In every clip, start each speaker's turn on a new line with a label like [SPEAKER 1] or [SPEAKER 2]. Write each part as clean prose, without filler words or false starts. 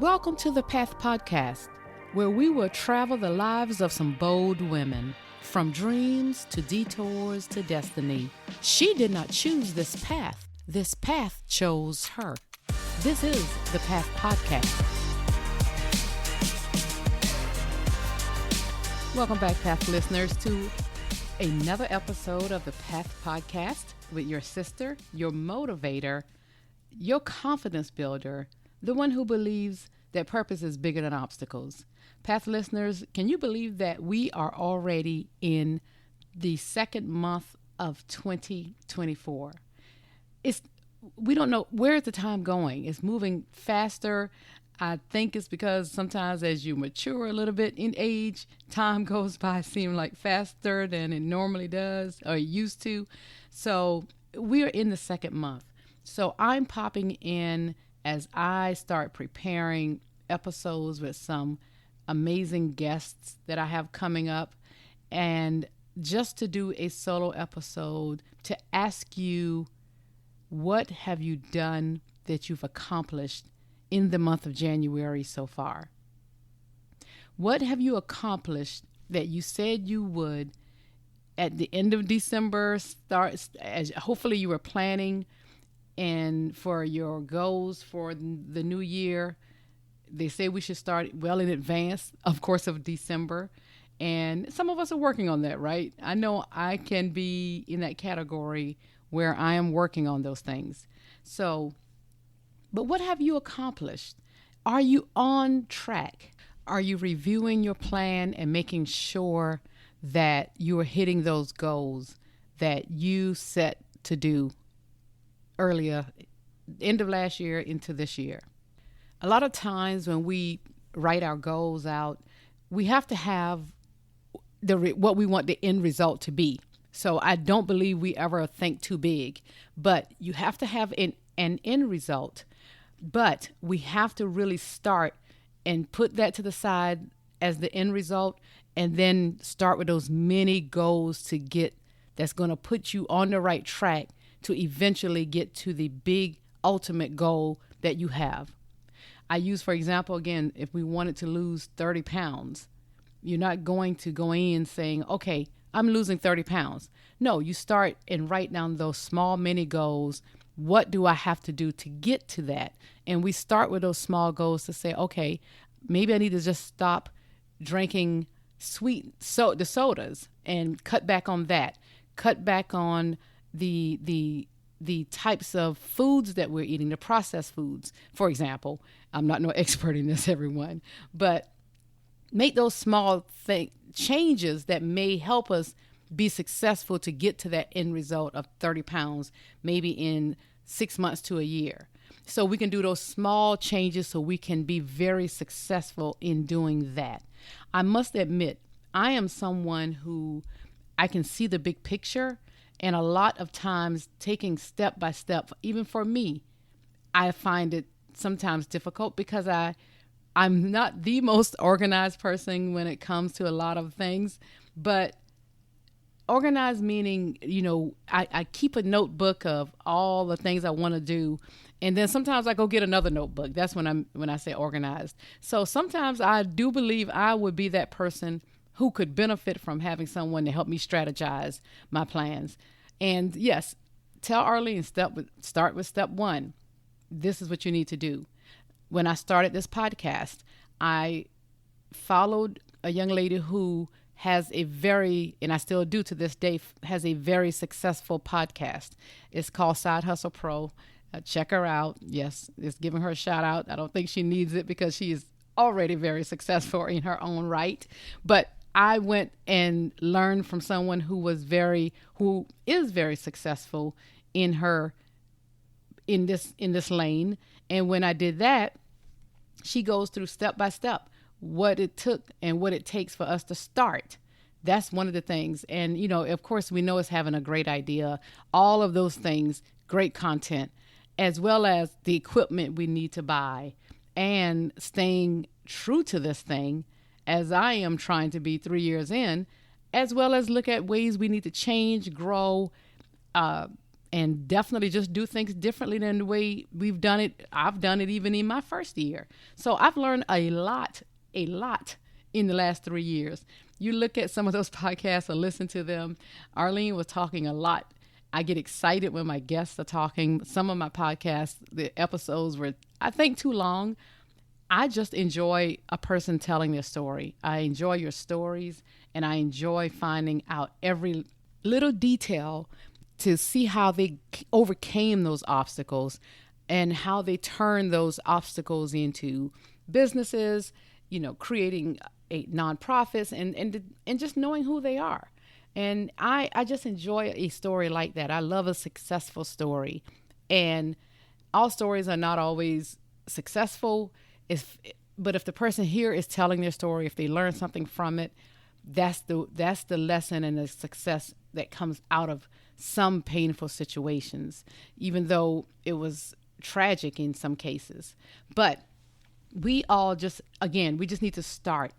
[SPEAKER 1] Welcome to the Path Podcast, where we will travel the lives of some bold women, from dreams to detours to destiny. She did not choose this path. This path chose her. This is the Path Podcast. Welcome back, Path listeners, to another episode of the Path Podcast with your sister, your motivator, your confidence builder, the one who believes that purpose is bigger than obstacles. Path listeners, can you believe that we are already in the second month of 2024? We don't know where's the time going. It's moving faster. I think it's because sometimes as you mature a little bit in age, time goes by seem like faster than it normally does or used to. So we are in the second month. So I'm popping in as I start preparing episodes with some amazing guests that I have coming up, and just to do a solo episode to ask you, what have you done that you've accomplished in the month of January so far? What have you accomplished that you said you would at the end of December as hopefully you were planning and for your goals for the new year? They say we should start well in advance, of course, of December. And some of us are working on that, right? I know I can be in that category where I am working on those things. So, but what have you accomplished? Are you on track? Are you reviewing your plan and making sure that you are hitting those goals that you set to do earlier, end of last year into this year? A lot of times when we write our goals out, we have to have what we want the end result to be. So I don't believe we ever think too big, but you have to have an end result. But we have to really start and put that to the side as the end result, and then start with those mini goals to get that's going to put you on the right track to eventually get to the big ultimate goal that you have. I use, for example, again, if we wanted to lose 30 pounds, you're not going to go in saying, okay, I'm losing 30 pounds. No, you start and write down those small mini goals. What do I have to do to get to that? And we start with those small goals to say, okay, maybe I need to just stop drinking the sodas and cut back on that. Cut back on the types of foods that we're eating, the processed foods, for example. I'm not no expert in this, everyone, but make those small changes that may help us be successful to get to that end result of 30 pounds, maybe in 6 months to a year. So we can do those small changes so we can be very successful in doing that. I must admit, I am someone who I can see the big picture, and a lot of times taking step by step, even for me, I find it sometimes difficult because I'm not the most organized person when it comes to a lot of things, but organized meaning, I keep a notebook of all the things I want to do. And then sometimes I go get another notebook. That's when I say organized. So sometimes I do believe I would be that person who could benefit from having someone to help me strategize my plans. And yes, tell Arlene, start with step one. This is what you need to do. When I started this podcast, I followed a young lady who has and I still do to this day, has a very successful podcast. It's called Side Hustle Pro. Check her out. Yes, it's giving her a shout out. I don't think she needs it because she is already very successful in her own right. But I went and learned from someone who is very successful in this lane. And when I did that, she goes through step by step what it took and what it takes for us to start. That's one of the things. And, of course, we know it's having a great idea, all of those things, great content, as well as the equipment we need to buy, and staying true to this thing as I am trying to be 3 years in, as well as look at ways we need to change, grow, and definitely just do things differently than the way we've done it. I've done it even in my first year. So I've learned a lot in the last 3 years. You look at some of those podcasts or listen to them. Arlene was talking a lot. I get excited when my guests are talking. Some of my podcasts, the episodes were, I think, too long. I just enjoy a person telling their story. I enjoy your stories, and I enjoy finding out every little detail to see how they overcame those obstacles and how they turned those obstacles into businesses, creating nonprofits and just knowing who they are. And I just enjoy a story like that. I love a successful story. And all stories are not always successful. But if the person here is telling their story, if they learn something from it, that's the lesson and the success that comes out of some painful situations, even though it was tragic in some cases. But we all we just need to start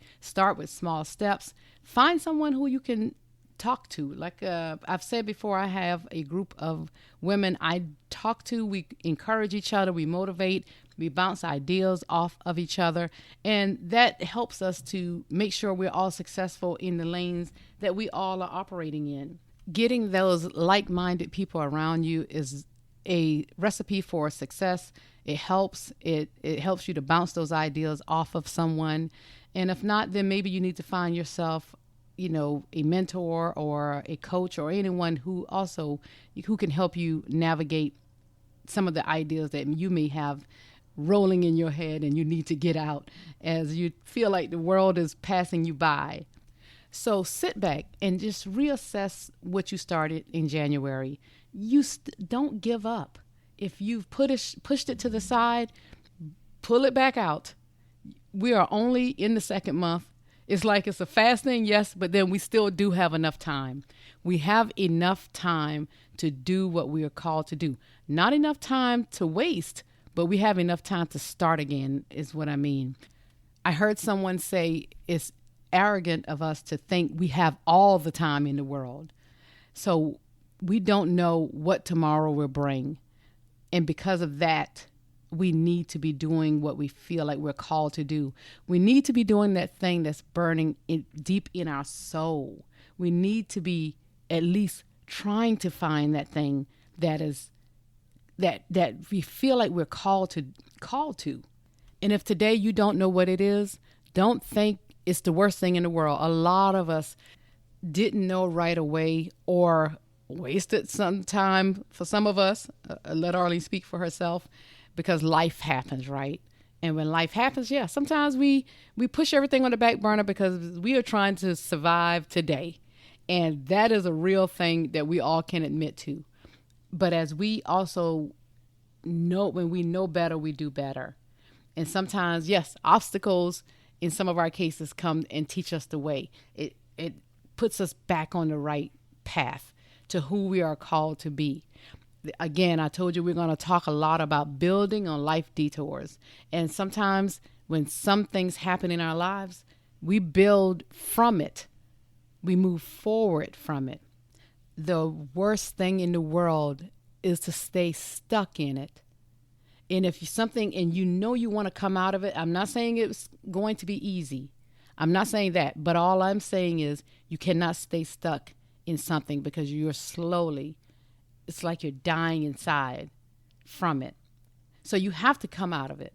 [SPEAKER 1] with small steps. Find someone who you can talk to. Like I've said before, I have a group of women I talk to. We encourage each other. We motivate. We bounce ideas off of each other. And that helps us to make sure we're all successful in the lanes that we all are operating in. Getting those like-minded people around you is a recipe for success. It helps. It helps you to bounce those ideas off of someone. And if not, then maybe you need to find yourself, a mentor or a coach or anyone who can help you navigate some of the ideas that you may have rolling in your head and you need to get out as you feel like the world is passing you by. So sit back and just reassess what you started in January. You don't give up. If you've pushed it to the side, pull it back out. We are only in the second month. It's like it's a fast thing, yes, but then we still do have enough time. We have enough time to do what we are called to do. Not enough time to waste, but we have enough time to start again, is what I mean. I heard someone say it's arrogant of us to think we have all the time in the world. So we don't know what tomorrow will bring. And because of that, we need to be doing what we feel like we're called to do. We need to be doing that thing that's burning deep in our soul. We need to be at least trying to find that thing that we feel like we're called to. And if today you don't know what it is, don't think it's the worst thing in the world. A lot of us didn't know right away or wasted some time. For some of us, let Arlene speak for herself, because life happens, right? And when life happens, sometimes we push everything on the back burner because we are trying to survive today. And that is a real thing that we all can admit to. But as we also know, when we know better, we do better. And sometimes, yes, obstacles in some of our cases come and teach us the way. It puts us back on the right path to who we are called to be. Again, I told you we're going to talk a lot about building on life detours. And sometimes when some things happen in our lives, we build from it. We move forward from it. The worst thing in the world is to stay stuck in it. And if something, and you want to come out of it, I'm not saying it's going to be easy. I'm not saying that. But all I'm saying is you cannot stay stuck in something because it's like you're dying inside from it. So you have to come out of it.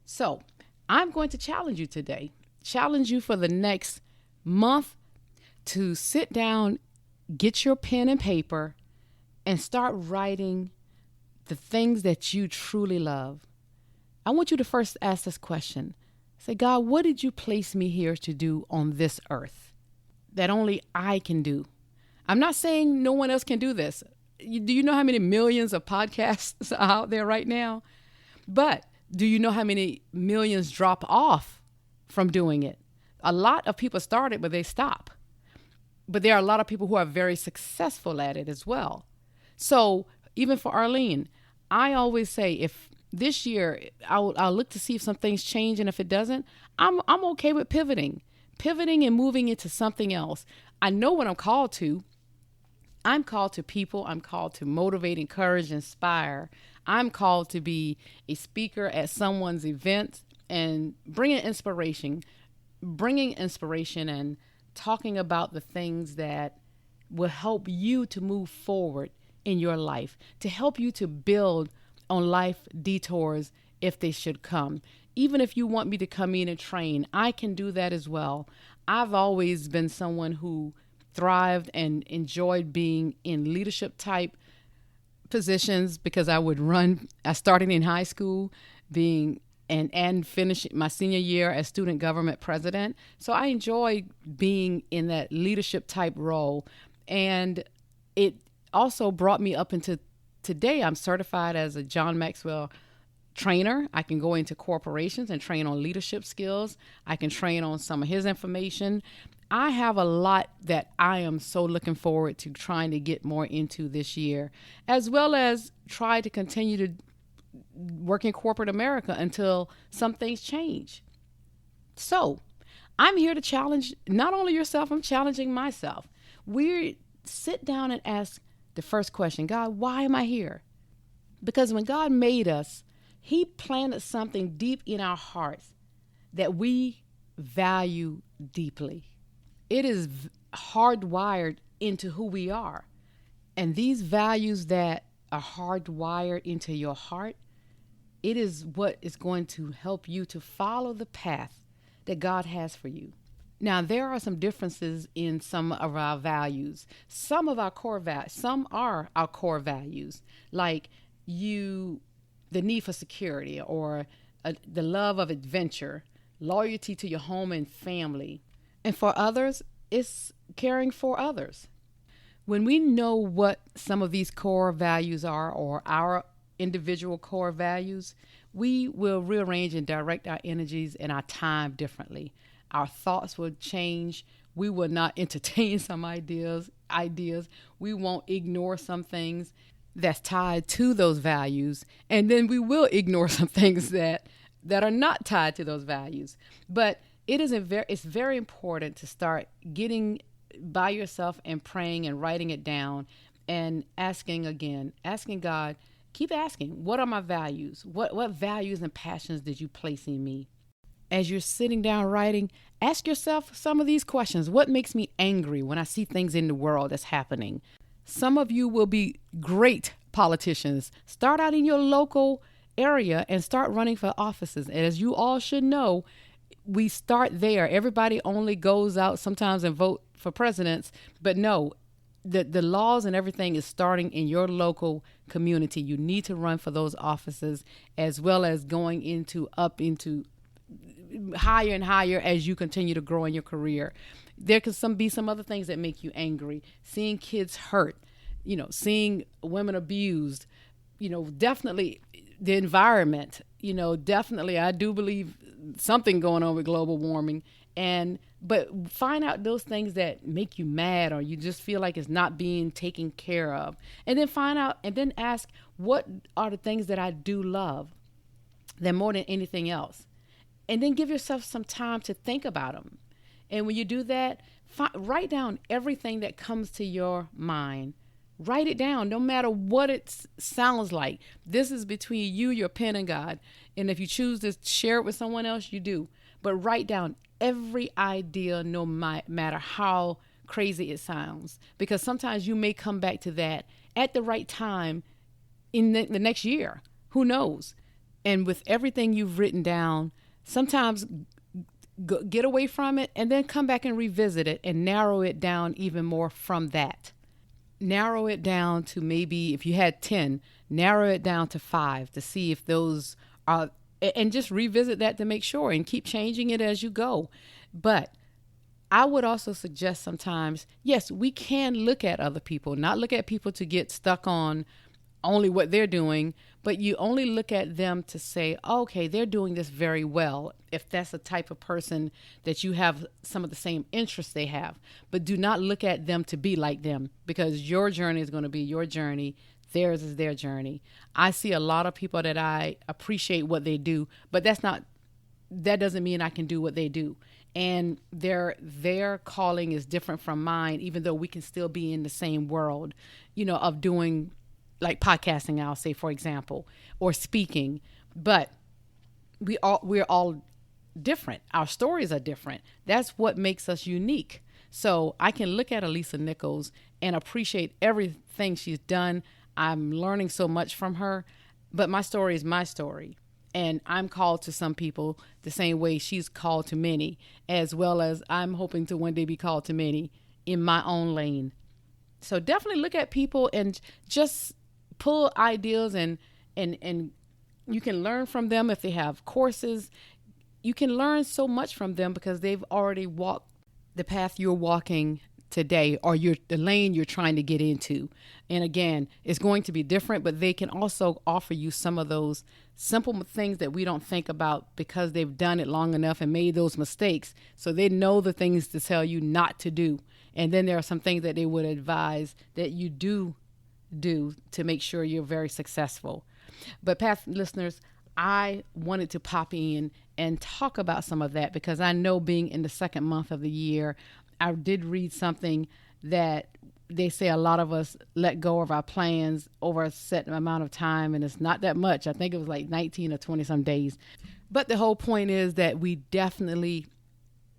[SPEAKER 1] So I'm going to challenge you today. Challenge you for the next month to sit down, get your pen and paper, and start writing the things that you truly love. I want you to first ask this question. Say, God, what did you place me here to do on this earth that only I can do? I'm not saying no one else can do this. Do you know how many millions of podcasts are out there right now? But do you know how many millions drop off from doing it? A lot of people start it, but they stop. But there are a lot of people who are very successful at it as well. So even for Arlene, I always say, if this year I'll look to see if some things change, and if it doesn't, I'm okay with pivoting and moving into something else. I know what I'm called to. I'm called to people. I'm called to motivate, encourage, inspire. I'm called to be a speaker at someone's event and bringing inspiration and talking about the things that will help you to move forward in your life, to help you to build on life detours if they should come. Even if you want me to come in and train, I can do that as well. I've always been someone who thrived and enjoyed being in leadership type positions because I started in high school being and finished my senior year as student government president. So I enjoy being in that leadership type role. And it also brought me up into today. I'm certified as a John Maxwell trainer. I can go into corporations and train on leadership skills. I can train on some of his information. I have a lot that I am so looking forward to trying to get more into this year, as well as try to continue to work in corporate America until some things change. So I'm here to challenge not only yourself, I'm challenging myself. We sit down and ask the first question, God, why am I here? Because when God made us, he planted something deep in our hearts that we value deeply. It is hardwired into who we are. And these values that are hardwired into your heart, it is what is going to help you to follow the path that God has for you. Now, there are some differences in some of our values. Some are our core values, like the need for security or the love of adventure, loyalty to your home and family. And for others, it's caring for others. When we know what some of these core values are, or our individual core values, we will rearrange and direct our energies and our time differently. Our thoughts will change. We will not entertain some ideas. We won't ignore some things that's tied to those values. And then we will ignore some things that are not tied to those values. But it's very important to start getting by yourself and praying and writing it down and asking God, keep asking, what are my values? What values and passions did you place in me? As you're sitting down writing, ask yourself some of these questions. What makes me angry when I see things in the world that's happening? Some of you will be great politicians. Start out in your local area and start running for offices. And as you all should know, we start there. Everybody only goes out sometimes and vote for presidents, but no, the laws and everything is starting in your local community. You need to run for those offices, as well as going up into higher and higher as you continue to grow in your career. There can be some other things that make you angry. Seeing kids hurt, seeing women abused, definitely the environment, definitely I do believe something going on with global warming. But find out those things that make you mad or you just feel like it's not being taken care of. And then find out and then ask, what are the things that I do love that more than anything else? And then give yourself some time to think about them. And when you do that, write down everything that comes to your mind. Write it down, no matter what it sounds like. This is between you, your pen, and God. And if you choose to share it with someone else, you do. But write down every idea, no matter how crazy it sounds. Because sometimes you may come back to that at the right time in the next year. Who knows? And with everything you've written down, sometimes get away from it and then come back and revisit it and narrow it down even more from that. Narrow it down to maybe, if you had 10, narrow it down to 5 to see if those are, and just revisit that to make sure and keep changing it as you go. But I would also suggest sometimes, yes, we can look at other people, not look at people to get stuck on only what they're doing, but you only look at them to say, okay, they're doing this very well, if that's the type of person that you have some of the same interests they have. But do not look at them to be like them, because your journey is going to be your journey. Theirs is their journey. I see a lot of people that I appreciate what they do, but that's not that doesn't mean I can do what they do. And their calling is different from mine, even though we can still be in the same world, of doing like podcasting, I'll say, for example, or speaking. But we're all different. Our stories are different. That's what makes us unique. So I can look at Elisa Nichols and appreciate everything she's done. I'm learning so much from her, but my story is my story. And I'm called to some people the same way she's called to many, as well as I'm hoping to one day be called to many in my own lane. So definitely look at people and just pull ideas, and you can learn from them. If they have courses, you can learn so much from them because they've already walked the path you're walking today, or the lane you're trying to get into. And again, it's going to be different, but they can also offer you some of those simple things that we don't think about because they've done it long enough and made those mistakes. So they know the things to tell you not to do. And then there are some things that they would advise that you do to make sure you're very successful. But past listeners, I wanted to pop in and talk about some of that because I know, being in the second month of the year, I did read something that they say a lot of us let go of our plans over a set amount of time, and it's not that much. I think it was like 19 or 20 some days. But the whole point is that we definitely,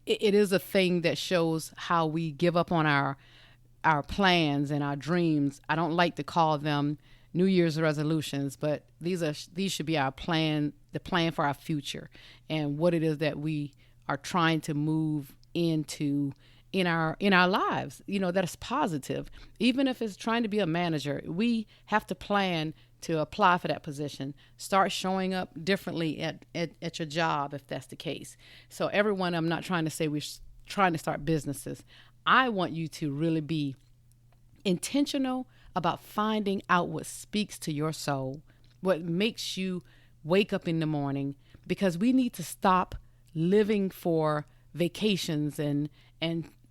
[SPEAKER 1] it is a thing that shows how we give up on our plans and our dreams. I don't like to call them New Year's resolutions, but these should be our plan, the plan for our future, and what it is that we are trying to move into in our lives, that is positive. Even if it's trying to be a manager, we have to plan to apply for that position. Start showing up differently at your job if that's the case. So everyone, I'm not trying to say we're trying to start businesses. I want you to really be intentional about finding out what speaks to your soul, what makes you wake up in the morning, because we need to stop living for vacations and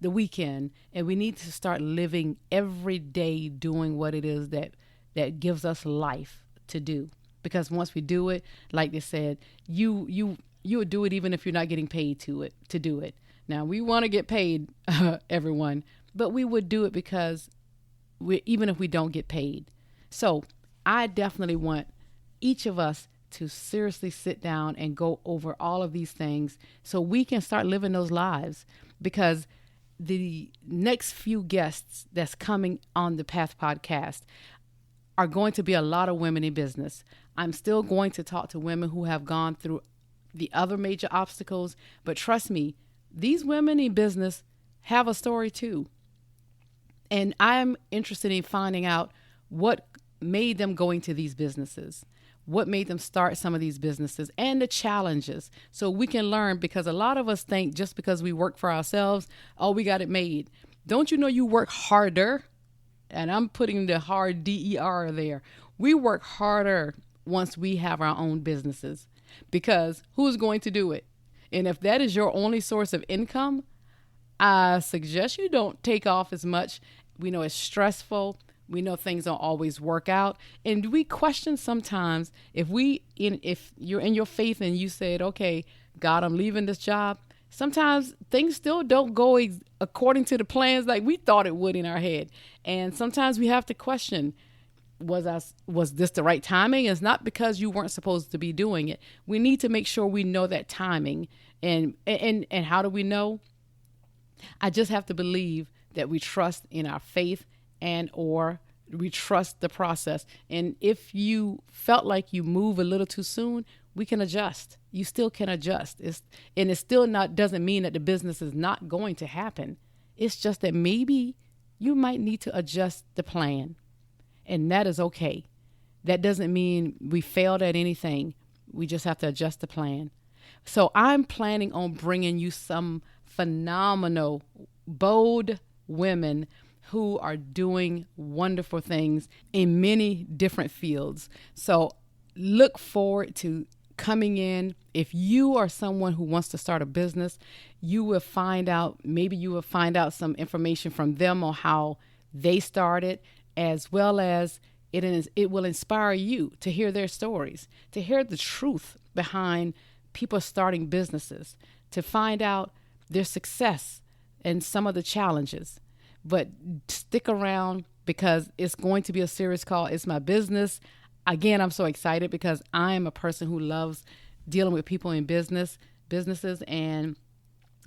[SPEAKER 1] the weekend, and we need to start living every day doing what it is that gives us life to do. Because once we do it, like they said, you would do it even if you're not getting paid to do it. Now, we want to get paid, everyone, but we would do it because even if we don't get paid. So I definitely want each of us to seriously sit down and go over all of these things so we can start living those lives. Because the next few guests that's coming on the Path podcast are going to be a lot of women in business. I'm still going to talk to women who have gone through the other major obstacles, but trust me, these women in business have a story too. And I'm interested in finding out what made them go into these businesses, what made them start some of these businesses, and the challenges, so we can learn. Because a lot of us think just because we work for ourselves, oh, we got it made. Don't you know you work harder? And I'm putting the hard DER there. We work harder once we have our own businesses, because who's going to do it? And if that is your only source of income, I suggest you don't take off as much. We know it's stressful. We know things don't always work out. And we question sometimes if you're in your faith and you said, okay, God, I'm leaving this job. Sometimes things still don't go according to the plans like we thought it would in our head. And sometimes we have to question, was this the right timing? It's not because you weren't supposed to be doing it. We need to make sure we know that timing. And how do we know? I just have to believe that we trust in our faith or we trust the process. And if you felt like you move a little too soon, we can adjust. You still can adjust. It still doesn't mean that the business is not going to happen. It's just that maybe you might need to adjust the plan. And that is okay. That doesn't mean we failed at anything. We just have to adjust the plan. So I'm planning on bringing you some phenomenal, bold women who are doing wonderful things in many different fields. So look forward to coming in. If you are someone who wants to start a business, you will find out some information from them on how they started, as well as it will inspire you to hear their stories, to hear the truth behind people starting businesses, to find out their success and some of the challenges. But stick around because it's going to be a series called It's My Business. Again, I'm so excited because I'm a person who loves dealing with people in businesses, and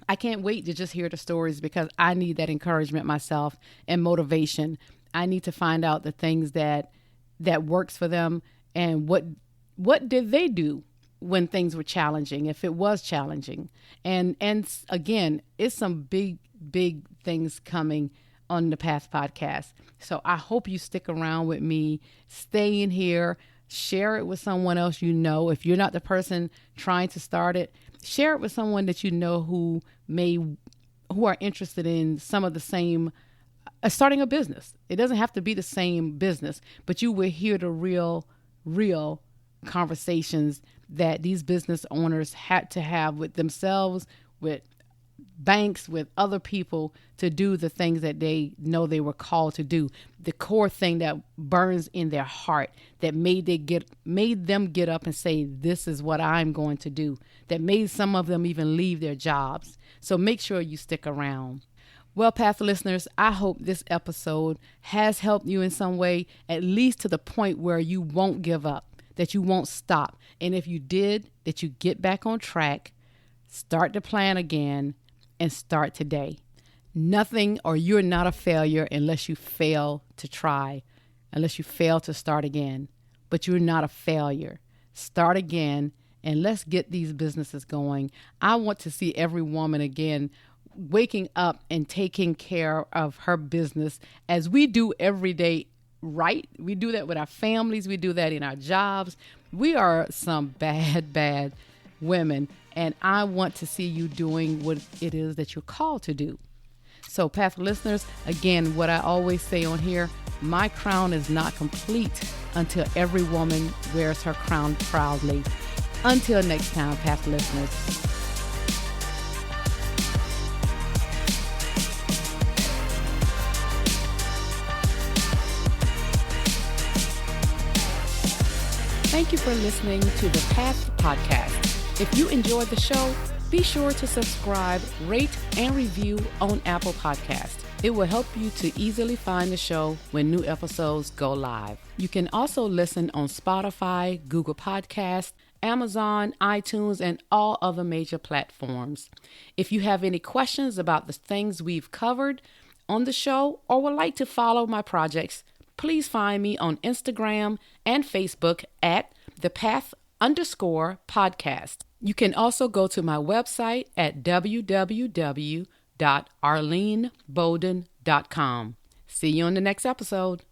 [SPEAKER 1] I can't wait to just hear the stories because I need that encouragement myself and motivation. I need to find out the things that works for them and what did they do when things were challenging, if it was challenging. And again, it's some big things coming on the Path podcast. So I hope you stick around with me, stay in here, share it with someone else you know. If you're not the person trying to start it, share it with someone that you know who are interested in some of the same, starting a business. It doesn't have to be the same business, but you will hear the real conversations that these business owners had to have with themselves, with banks, with other people to do the things that they know they were called to do. The core thing that burns in their heart that made them get up and say, this is what I'm going to do, that made some of them even leave their jobs. So make sure you stick around. Well, Path listeners, I hope this episode has helped you in some way, at least to the point where you won't give up, that you won't stop. And if you did, that you get back on track, start to plan again, and start today. Nothing, or you're not a failure unless you fail to try, unless you fail to start again. But you're not a failure. Start again, and let's get these businesses going. I want to see every woman again waking up and taking care of her business as we do every day, right? We do that with our families. We do that in our jobs. We are some bad women, and I want to see you doing what it is that you're called to do. So, Path listeners, again, what I always say on here, my crown is not complete until every woman wears her crown proudly. Until next time, Path listeners. Thank you for listening to the Path Podcast. If you enjoyed the show, be sure to subscribe, rate, and review on Apple Podcasts. It will help you to easily find the show when new episodes go live. You can also listen on Spotify, Google Podcasts, Amazon, iTunes, and all other major platforms. If you have any questions about the things we've covered on the show or would like to follow my projects, please find me on Instagram and Facebook at thepath_podcast. You can also go to my website at www.arlenebowden.com. See you on the next episode.